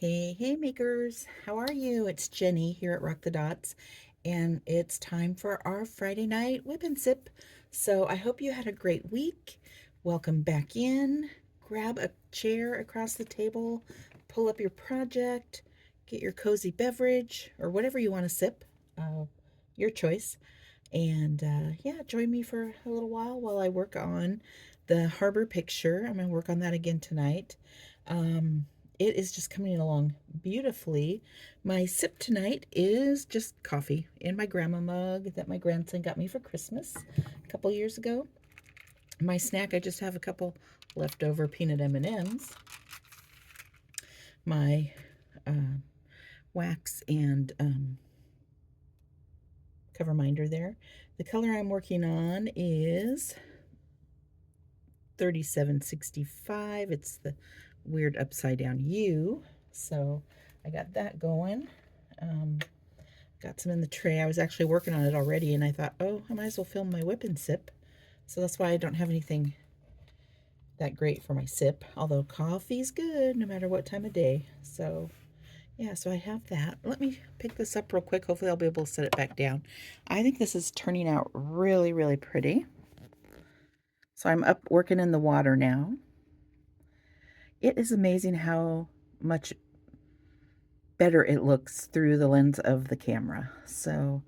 Hey, hey makers, how are you? It's Jenny here at Rock the Dots, and it's time for our Friday night whip and sip. So I hope you had a great week. Welcome back in. Grab a chair across the table, pull up your project, get your cozy beverage or whatever you want to sip, your choice. And yeah, join me for a little while I work on the harbor picture. I'm going to work on that again tonight. Um, it is just coming along beautifully. My sip tonight is just coffee in my grandma mug that my grandson got me for Christmas a couple years ago. My snack, I just have a couple leftover peanut M&Ms. My uh, wax and cover minder there. The color I'm working on is 3765. It's the weird upside down U. So I got that going. Um, got some in the tray. I was actually working on it already, and I thought, oh, I might as well film my whip and sip. So that's why I don't have anything that great for my sip, although coffee's good no matter what time of day. So yeah, so I have that. Let me pick this up real quick. Hopefully I'll be able to set it back down. I think this is turning out really, really pretty. So I'm up working in the water now. It is amazing how much better it looks through the lens of the camera. So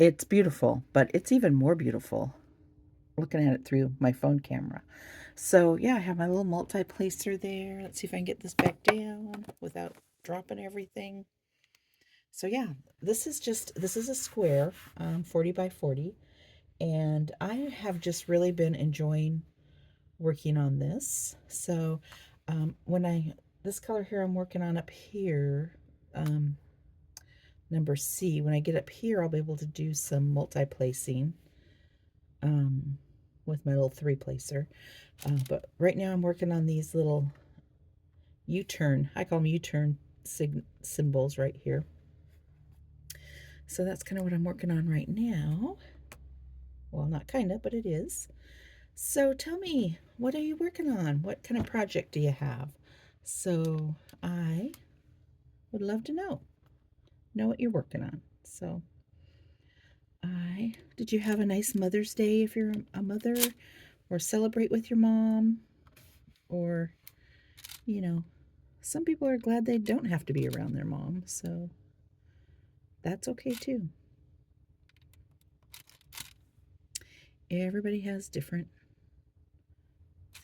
it's beautiful, but it's even more beautiful looking at it through my phone camera. So yeah, I have my little multi-placer there. Let's see if I can get this back down without dropping everything. So yeah, this is a square, 40 by 40, and I have just really been enjoying working on this. So this color here I'm working on up here, um, number C, when I get up here, I'll be able to do some multi-placing um, with my little three placer. But right now I'm working on these little U-turn, I call them U-turn symbols right here. So that's kind of what I'm working on right now. Well, not kind of, but it is. So tell me, what are you working on? What kind of project do you have? So I would love to know what you're working on. So did you have a nice Mother's Day if you're a mother, or celebrate with your mom, or, you know, some people are glad they don't have to be around their mom, so that's okay too. Everybody has different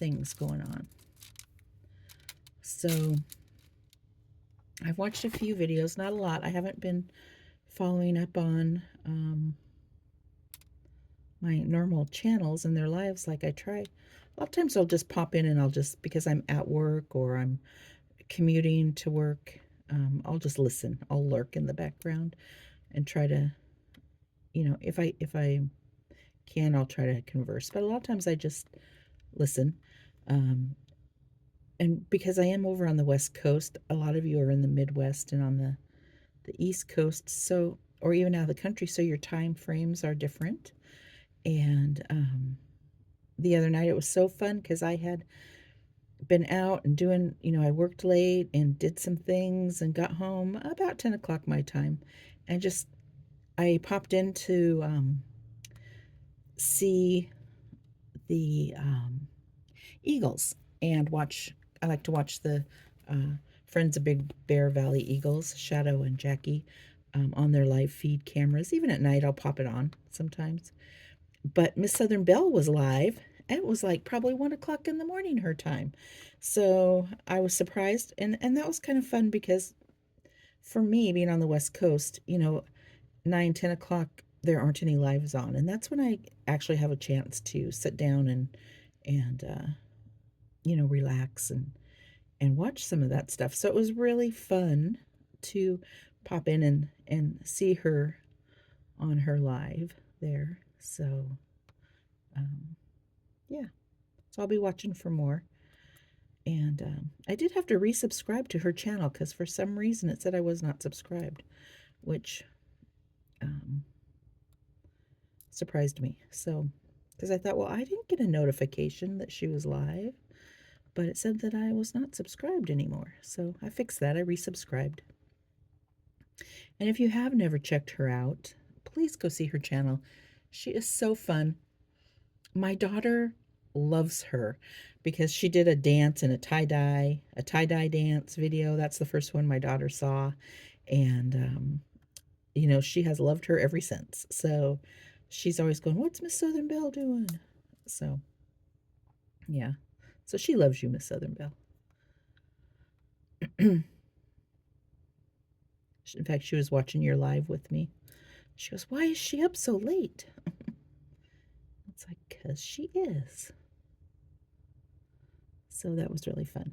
things going on. So I've watched a few videos, not a lot. I haven't been following up on my normal channels and their lives like I try. A lot of times I'll just pop in and I'll just, because I'm at work or I'm commuting to work, I'll just listen. I'll lurk in the background and try to, if I can, I'll try to converse. But a lot of times I just listen. Um, and because I am over on the West Coast, a lot of you are in the Midwest and on the East Coast, so, or even out of the country, so your time frames are different. And the other night it was so fun because I had been out and doing, I worked late and did some things and got home about 10 o'clock my time. And just, I popped in to see the eagles and watch. I like to watch the Friends of Big Bear Valley Eagles, Shadow and Jackie, on their live feed cameras. Even at night, I'll pop it on sometimes. But Miss Southern Belle was live. And it was like probably 1 o'clock in the morning her time. So I was surprised. And that was kind of fun because for me, being on the West Coast, 9, 10 o'clock, there aren't any lives on. And that's when I actually have a chance to sit down and relax and watch some of that stuff. So it was really fun to pop in and see her on her live there. So, yeah. So I'll be watching for more. And I did have to resubscribe to her channel because for some reason it said I was not subscribed, which um, surprised me. So, because I thought, well, I didn't get a notification that she was live. but it said that I was not subscribed anymore. So I fixed that. I resubscribed. And if you have never checked her out, please go see her channel. She is so fun. My daughter loves her because she did a dance in a tie-dye dance video. That's the first one my daughter saw. And, you know, she has loved her ever since. So she's always going, what's Miss Southern Belle doing? So, yeah. So she loves you, Miss Southern Belle. In fact, she was watching your live with me. She goes, why is she up so late? It's like, because she is. So that was really fun.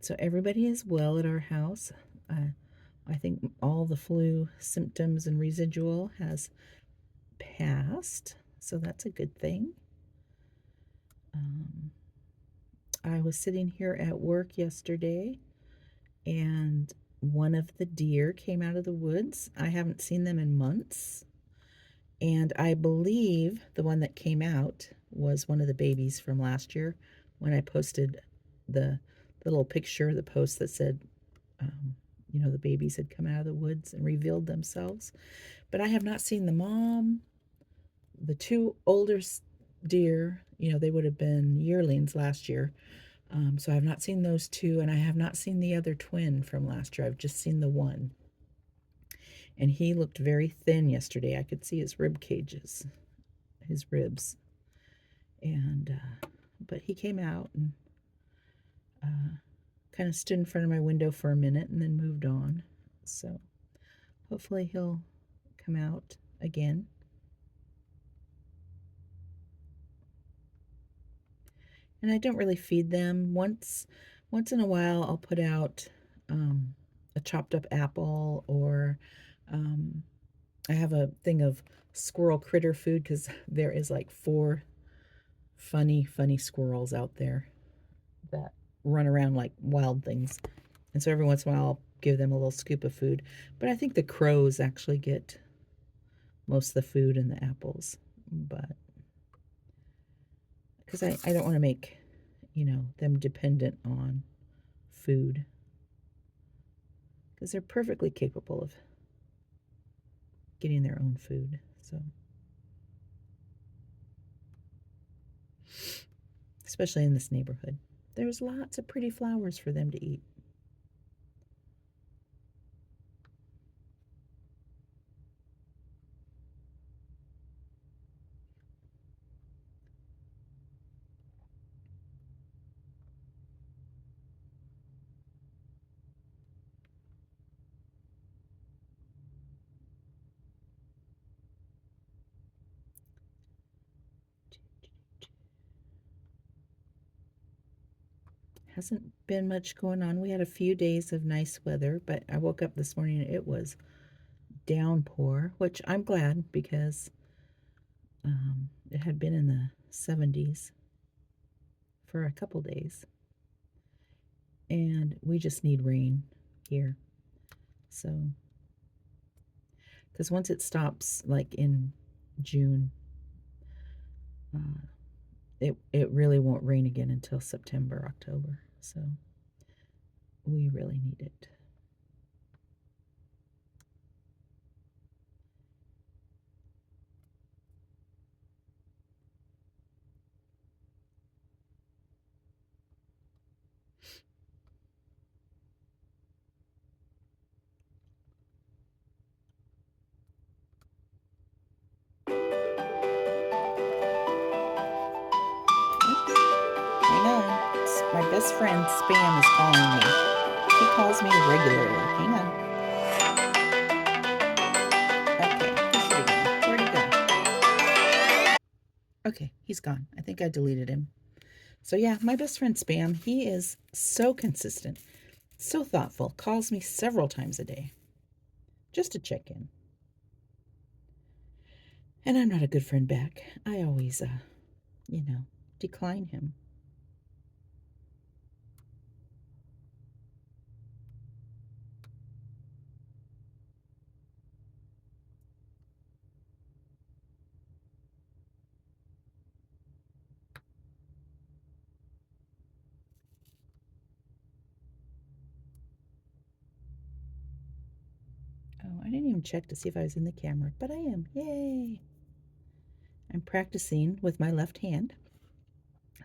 So everybody is well at our house. I think all the flu symptoms and residual has passed, so that's a good thing. I was sitting here at work yesterday, and one of the deer came out of the woods. I haven't seen them in months, and I believe the one that came out was one of the babies from last year when I posted the little picture, the post that said, you know, the babies had come out of the woods and revealed themselves. But I have not seen the mom. The two older deer, you know, they would have been yearlings last year. So I have not seen those two, and I have not seen the other twin from last year. I've just seen the one. And he looked very thin yesterday. I could see his rib cages, his ribs. And, but he came out and kind of stood in front of my window for a minute and then moved on. So hopefully he'll come out again. And I don't really feed them. Once in a while, I'll put out a chopped up apple, or I have a thing of squirrel critter food because there is like 4 funny squirrels out there that run around like wild things. And so every once in a while, I'll give them a little scoop of food. But I think the crows actually get most of the food and the apples. But because I don't want to make, you know, them dependent on food, because they're perfectly capable of getting their own food. So, especially in this neighborhood, there's lots of pretty flowers for them to eat. Hasn't been much going on. We had a few days of nice weather, but I woke up this morning and it was downpour, which I'm glad, because it had been in the 70s for a couple days, and we just need rain here. So, because once it stops, like in June, it really won't rain again until September, October. So we really need it. Hang on. It's my best friend Spam is calling me. He calls me regularly. Hang on. Okay, he should have gone. Where'd he go? Okay, he's gone. I think I deleted him. So yeah, my best friend Spam, he is so consistent, so thoughtful, calls me several times a day just to check in. And I'm not a good friend back. I always, decline him. Oh, I didn't even check to see if I was in the camera, but I am. Yay! I'm practicing with my left hand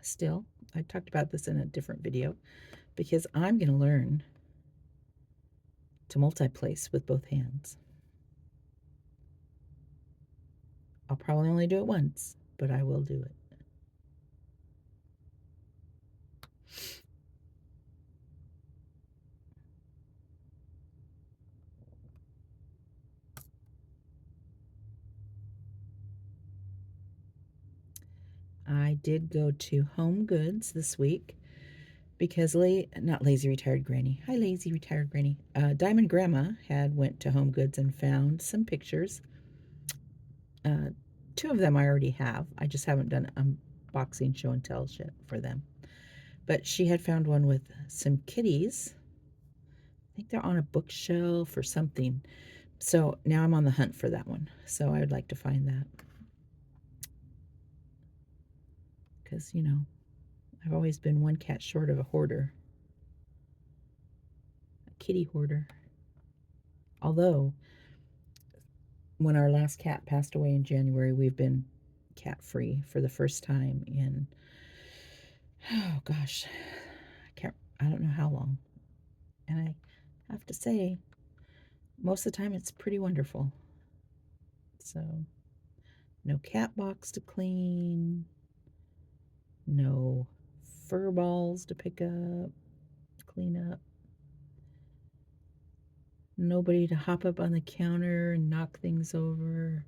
still. I talked about this in a different video because I'm going to learn to multi-place with both hands. I'll probably only do it once, but I will do it. I did go to Home Goods this week because not lazy retired granny. Hi, lazy retired granny. Diamond Grandma had went to Home Goods and found some pictures. Two of them I already have. I just haven't done unboxing show and tells yet for them. But she had found one with some kitties. I think they're on a bookshelf or something. So now I'm on the hunt for that one. So I would like to find that. Because, I've always been one cat short of a hoarder. A kitty hoarder. Although, when our last cat passed away in January, we've been cat free for the first time in, oh gosh, I don't know how long. And I have to say, most of the time it's pretty wonderful. So, no cat box to clean, no fur balls to pick up, clean up, nobody to hop up on the counter and knock things over.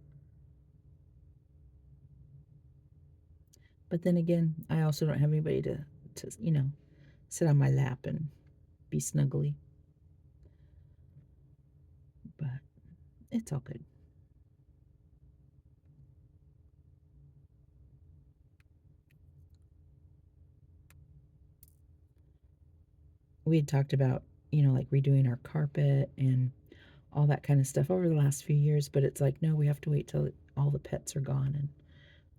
But then again, I also don't have anybody to sit on my lap and be snuggly. But it's all good. We had talked about, like redoing our carpet and all that kind of stuff over the last few years, but it's like, no, we have to wait till all the pets are gone. And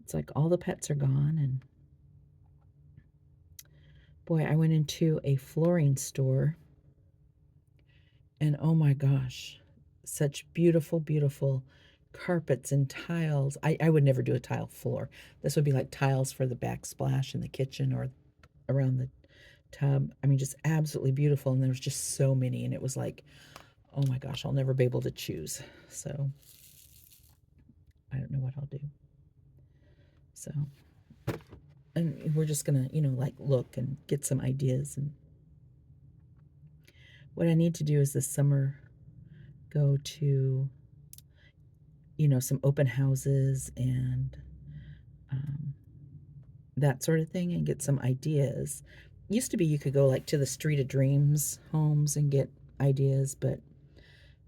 it's like all the pets are gone. And boy, I went into a flooring store and oh my gosh, such beautiful, beautiful carpets and tiles. I would never do a tile floor. This would be like tiles for the backsplash in the kitchen or around the tub. I mean, just absolutely beautiful. And there was just so many. And it was like, oh my gosh, I'll never be able to choose. So I don't know what I'll do. So, and we're just going to, like look and get some ideas. And what I need to do is this summer go to, some open houses and that sort of thing and get some ideas. Used to be you could go like to the Street of Dreams homes and get ideas, but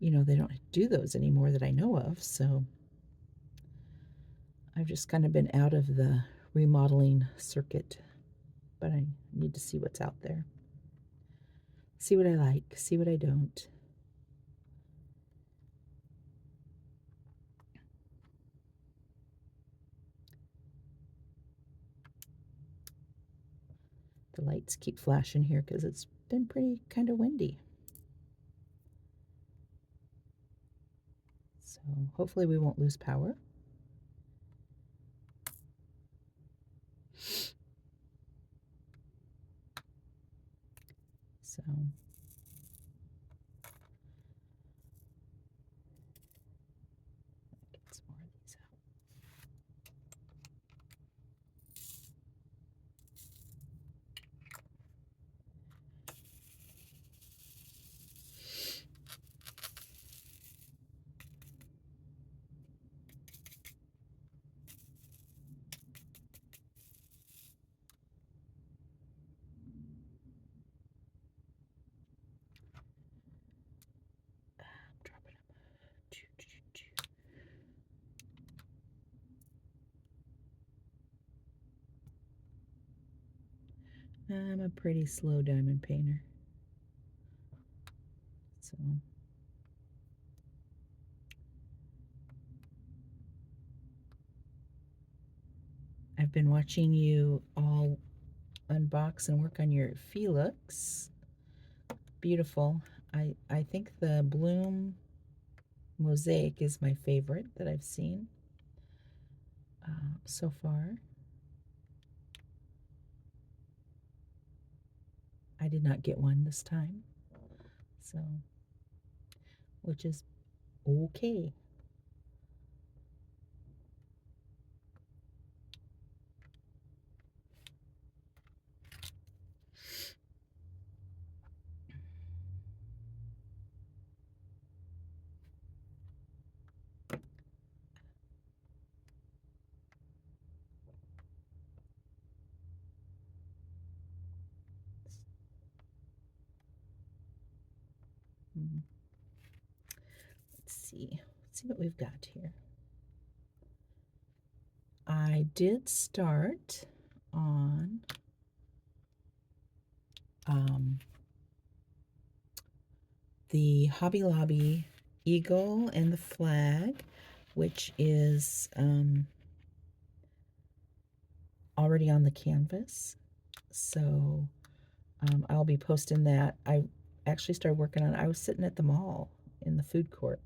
they don't do those anymore that I know of. So I've just kind of been out of the remodeling circuit, but I need to see what's out there. See what I like, see what I don't. The lights keep flashing here because it's been pretty kind of windy. So hopefully we won't lose power. So get some more of these out. I'm a pretty slow diamond painter. So I've been watching you all unbox and work on your Felix. Beautiful. I think the bloom mosaic is my favorite that I've seen so far. I did not get one this time, so which is okay. Let's see. Let's see what we've got here. I did start on the Hobby Lobby eagle and the flag, which is already on the canvas. So I'll be posting that. I actually started working on it. I was sitting at the mall in the food court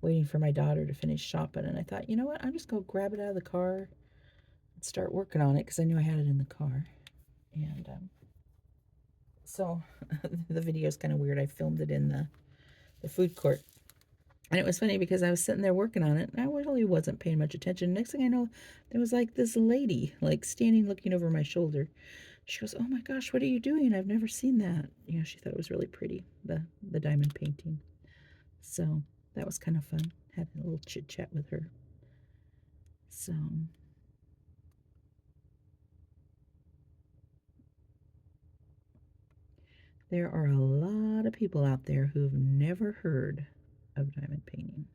waiting for my daughter to finish shopping, and I thought, you know what, I'm just going to grab it out of the car and start working on it because I knew I had it in the car. And so the video is kind of weird. I filmed it in the food court. And it was funny because I was sitting there working on it, and I really wasn't paying much attention. Next thing I know, there was like this lady, like standing looking over my shoulder. She goes, "Oh my gosh, what are you doing? I've never seen that." You know, she thought it was really pretty, the diamond painting. So that was kind of fun. Had a little chit chat with her. So there are a lot of people out there who've never heard of diamond painting.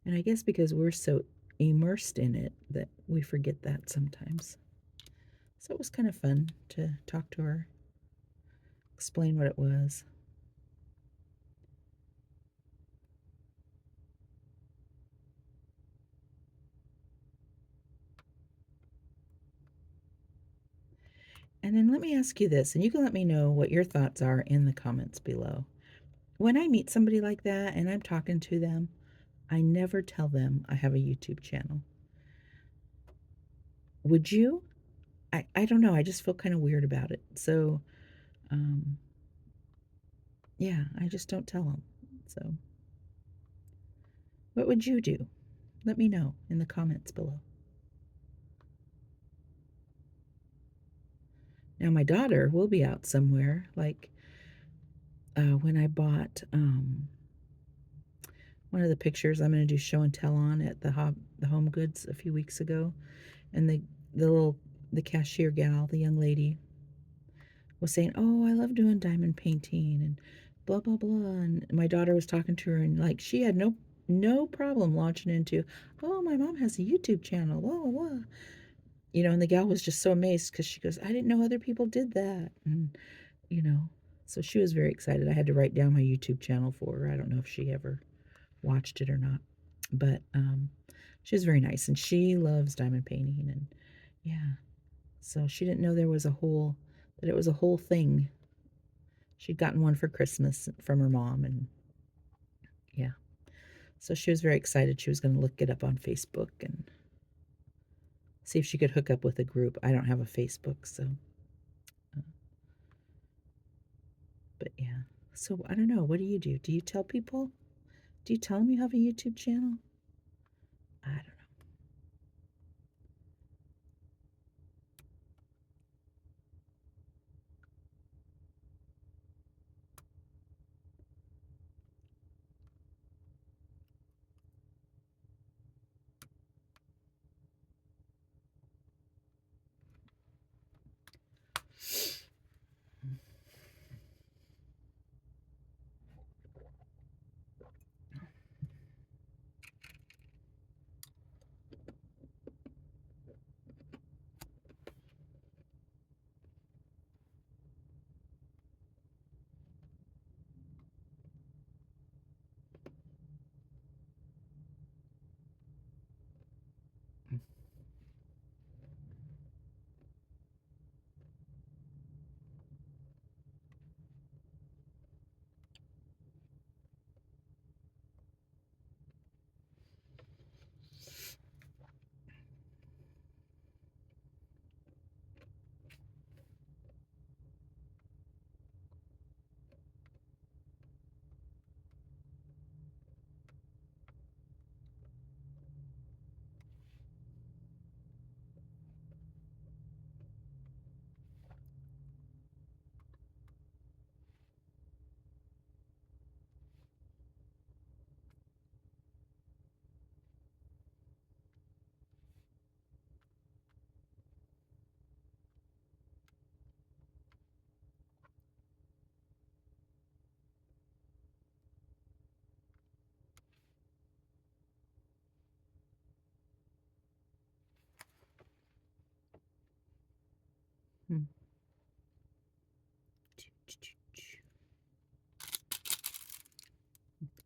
And I guess because we're so immersed in it that we forget that sometimes. So it was kind of fun to talk to her, explain what it was. And then let me ask you this, and you can let me know what your thoughts are in the comments below. When I meet somebody like that and I'm talking to them, I never tell them I have a YouTube channel. Would you? I don't know. I just feel kind of weird about it. So, yeah, I just don't tell them. So, what would you do? Let me know in the comments below. Now, my daughter will be out somewhere, like when I bought one of the pictures I'm going to do show and tell on at the Home Goods a few weeks ago, and the cashier gal, the young lady, was saying, "Oh, I love doing diamond painting and blah blah blah." And my daughter was talking to her, and like she had no problem launching into, "Oh, my mom has a YouTube channel, blah blah blah." You know, and the gal was just so amazed because she goes, "I didn't know other people did that." And you know, so she was very excited. I had to write down my YouTube channel for her. I don't know if she ever watched it or not, but she was very nice, and she loves diamond painting, and yeah, so she didn't know that it was a whole thing. She'd gotten one for Christmas from her mom, and yeah, so she was very excited. She was going to look it up on Facebook and see if she could hook up with a group. I don't have a Facebook, so but yeah. So I don't know. What do you do? Do you tell people? Do you tell them you have a YouTube channel? I don't know. Hmm.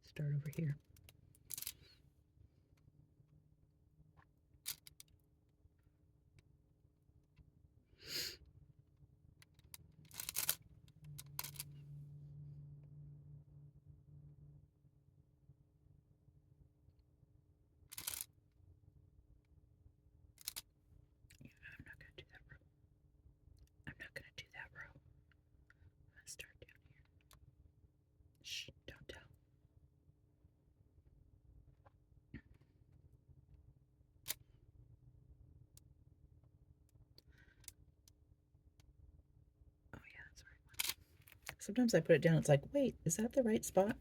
Start over here. I'm not going to do that row. I'm not going to do that row. Let's start down here. Shh, don't tell. Oh yeah, that's the right one. Sometimes I put it down, it's like, wait, is that the right spot?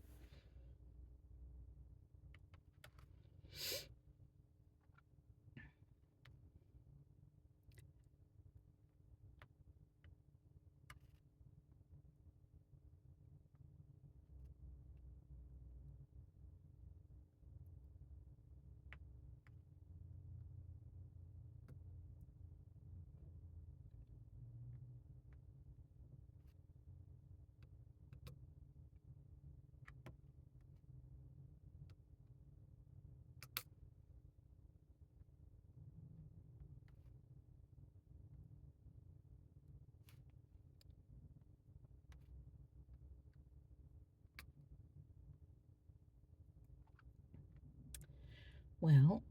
Well,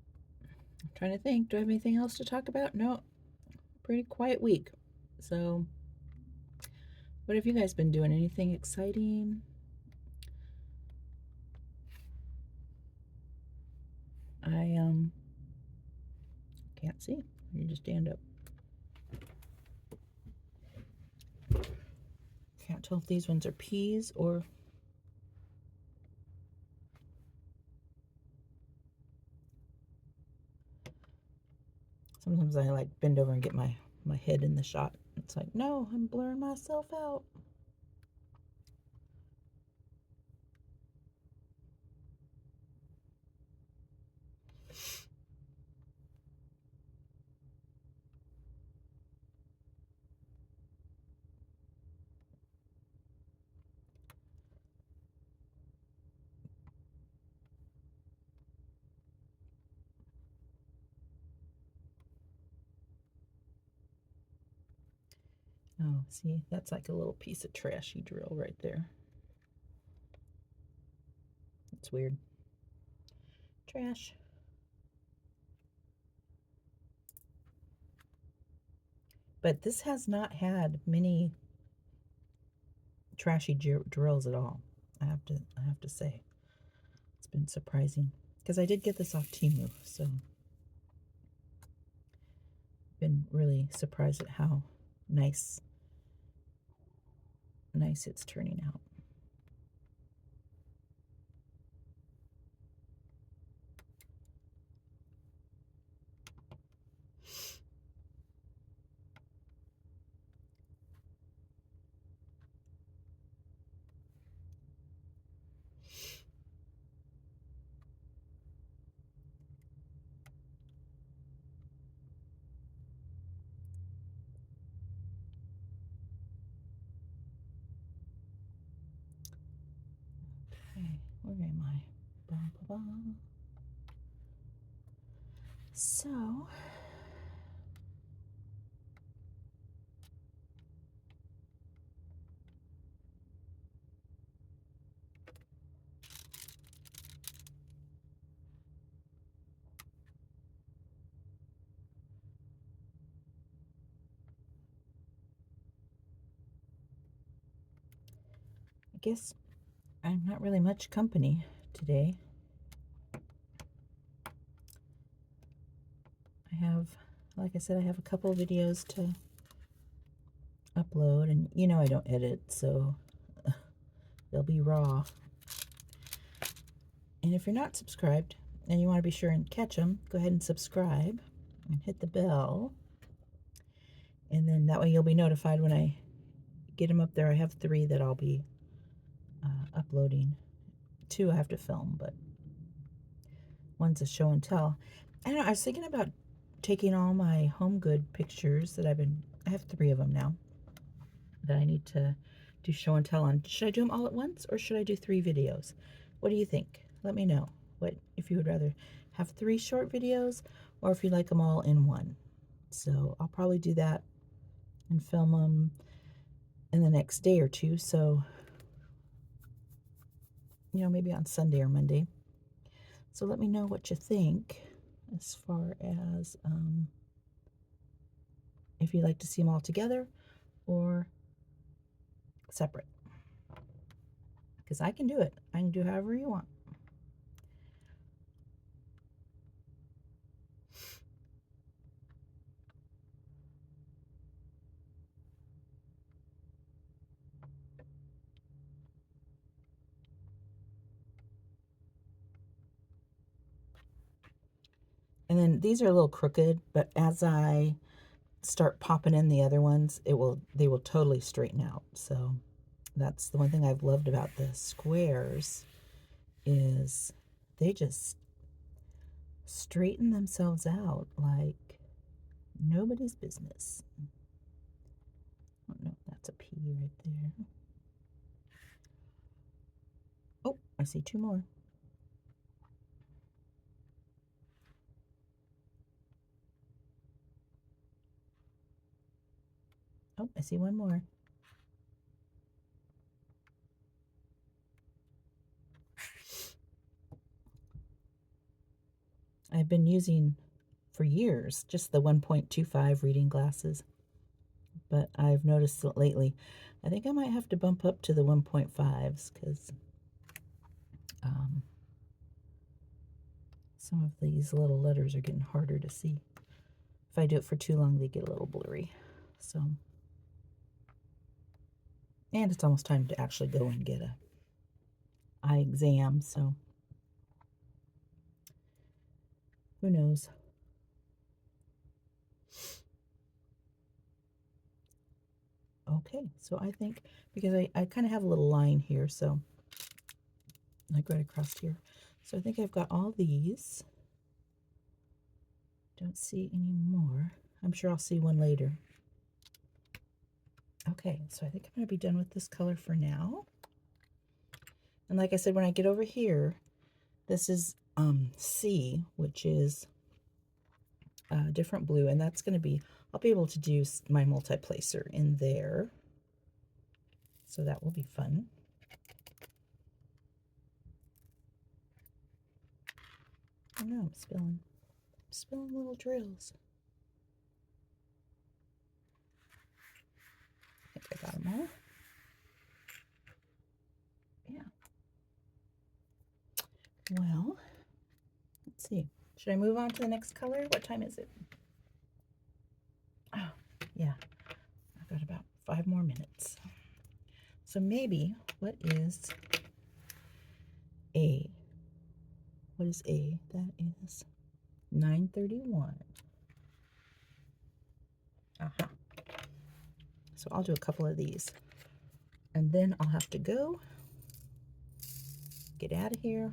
I'm trying to think. Do I have anything else to talk about? No, pretty quiet week. So, what have you guys been doing? Anything exciting? I can't see. You just stand up. Can't tell if these ones are peas or sometimes I like bend over and get my head in the shot. It's like, no, I'm blurring myself out. Oh, see, that's like a little piece of trashy drill right there. It's weird. Trash. But this has not had many trashy drills at all. I have to say. It's been surprising. Because I did get this off Temu, so been really surprised at how nice it's turning out. Okay, where am I? Bum, bum, bum. So I guess I'm not really much company today. I have, like I said, I have a couple of videos to upload, and you know I don't edit, so they'll be raw. And if you're not subscribed and you want to be sure and catch them, go ahead and subscribe and hit the bell. And then that way you'll be notified when I get them up there. I have 3 that I'll be uploading. 2 I have to film, but one's a show and tell. I don't know, I was thinking about taking all my home good pictures that I have 3 of them now that I need to do show and tell on. Should I do them all at once, or should I do 3 videos? What do you think? Let me know what if you would rather have 3 short videos, or if you like them all in one. So I'll probably do that and film them in the next day or 2. So, you know, maybe on Sunday or Monday. So let me know what you think as far as if you'd like to see them all together or separate. Because I can do it. I can do however you want. And then these are a little crooked, but as I start popping in the other ones, they will totally straighten out. So that's the one thing I've loved about the squares is they just straighten themselves out like nobody's business. Oh no, that's a P right there. Oh, I see 2 more. Oh, I see 1 more. I've been using for years just the 1.25 reading glasses, but I've noticed that lately I think I might have to bump up to the 1.5s because some of these little letters are getting harder to see. If I do it for too long, they get a little blurry. So, and it's almost time to actually go and get a eye exam, so who knows. Okay, so I think, because I kind of have a little line here, so like right across here. So I think I've got all these. Don't see any more. I'm sure I'll see one later. Okay, so I think I'm going to be done with this color for now. And like I said, when I get over here, this is C, which is a different blue, and that's going to be, I'll be able to do my multi-placer in there. So that will be fun. Oh no, I'm spilling little drills. I think I got them all. Yeah. Well, let's see. Should I move on to the next color? What time is it? Oh, yeah. I've got about 5 more minutes. So maybe, what is A? What is A? That is 931. Uh-huh. So I'll do a couple of these. And then I'll have to go get out of here.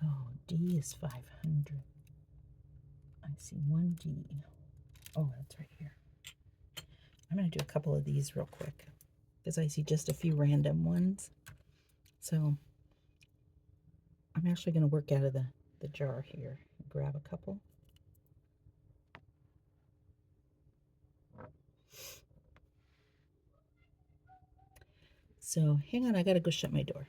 Oh, D is 500. I see 1D. Oh, that's right here. I'm going to do a couple of these real quick. because I see just a few random ones. So I'm actually going to work out of the jar here and grab a couple. So hang on, I got to go shut my door.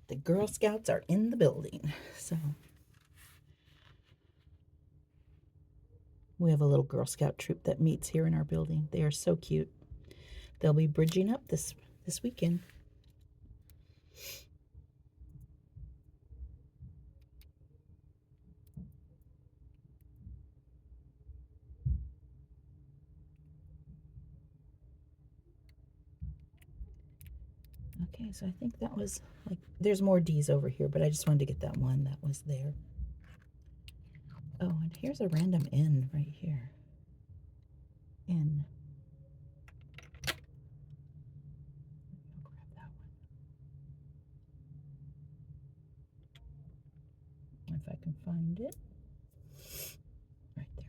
The Girl Scouts are in the building. So we have a little Girl Scout troop that meets here in our building. They are so cute. They'll be bridging up this weekend. Okay, so I think that was like, there's more D's over here, but I just wanted to get that one that was there. Oh, and here's a random N right here. N. I'll grab that one. If I can find it. Right there.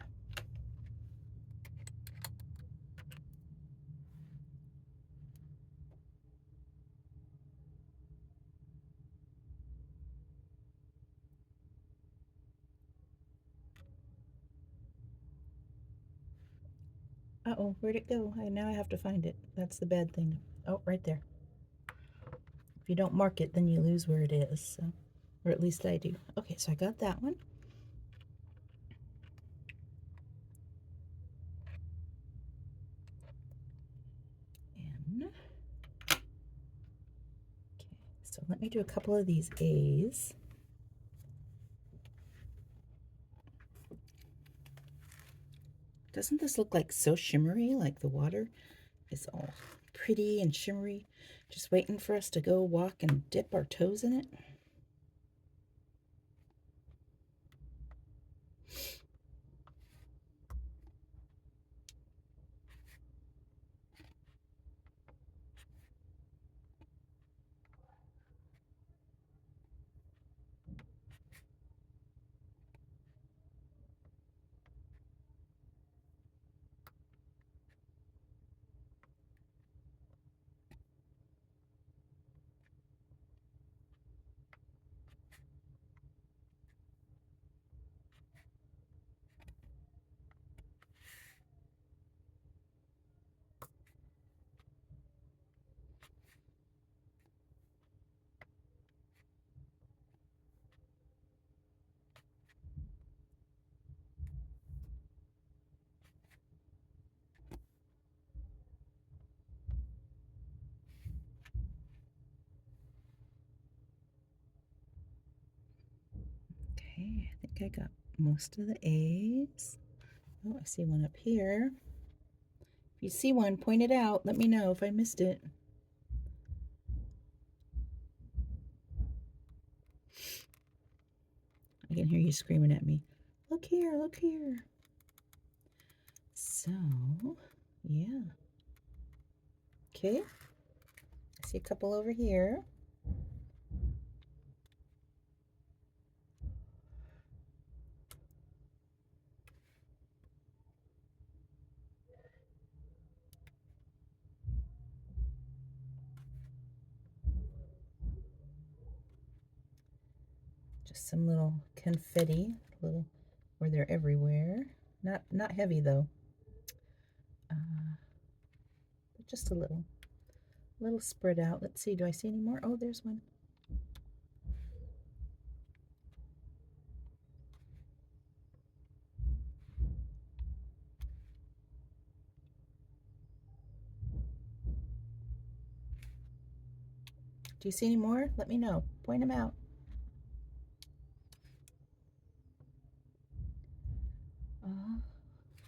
Uh-oh, where'd it go? Now I have to find it. That's the bad thing. Oh, right there. If you don't mark it, then you lose where it is. So, or at least I do. Okay, so I got that one. And, okay, so let me do a couple of these A's. Doesn't this look like so shimmery, like the water is all pretty and shimmery, just waiting for us to go walk and dip our toes in it? Okay, I think I got most of the A's. Oh, I see one up here. If you see one, point it out. Let me know if I missed it. I can hear you screaming at me. Look here, look here. So, yeah. Okay. I see a couple over here. Just some little confetti, little where they're everywhere. Not heavy though. But just a little spread out. Let's see. Do I see any more? Oh, there's one. Do you see any more? Let me know. Point them out.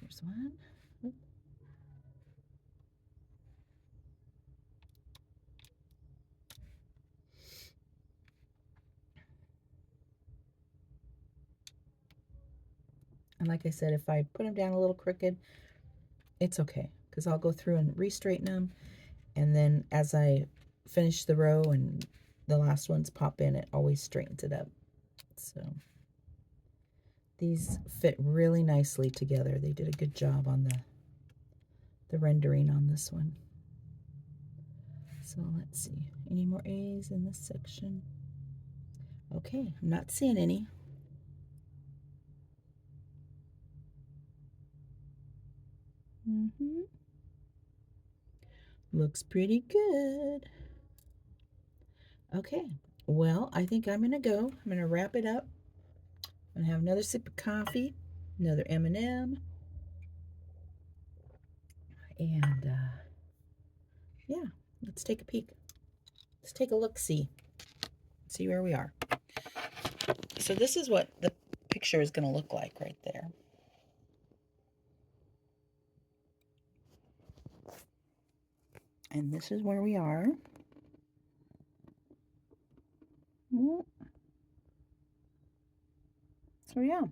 Here's one. Oop. And like I said, if I put them down a little crooked, it's okay, because I'll go through and re-straighten them. And then as I finish the row and the last ones pop in, it always straightens it up. So these fit really nicely together. They did a good job on the rendering on this one. So let's see, any more A's in this section? Okay, I'm not seeing any. Looks pretty good. Okay, well, I think I'm gonna go. I'm gonna wrap it up. I'm gonna have another sip of coffee, another M&M, and yeah, let's take a peek. Let's take a look-see. See where we are. So this is what the picture is gonna look like right there. And this is where we are. So yeah.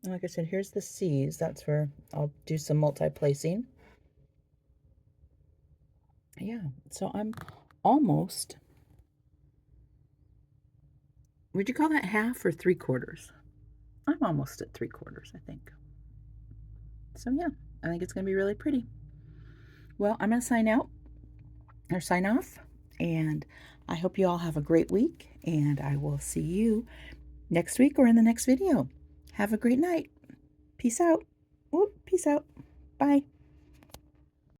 And like I said, here's the C's. That's where I'll do some multi-placing. Yeah, so I'm almost, would you call that half or 3/4? I'm almost at 3/4, I think. So yeah, I think it's going to be really pretty. Well, I'm going to sign out or sign off, and I hope you all have a great week, and I will see you next week or in the next video. Have a great night. Peace out. Whoop, peace out. Bye.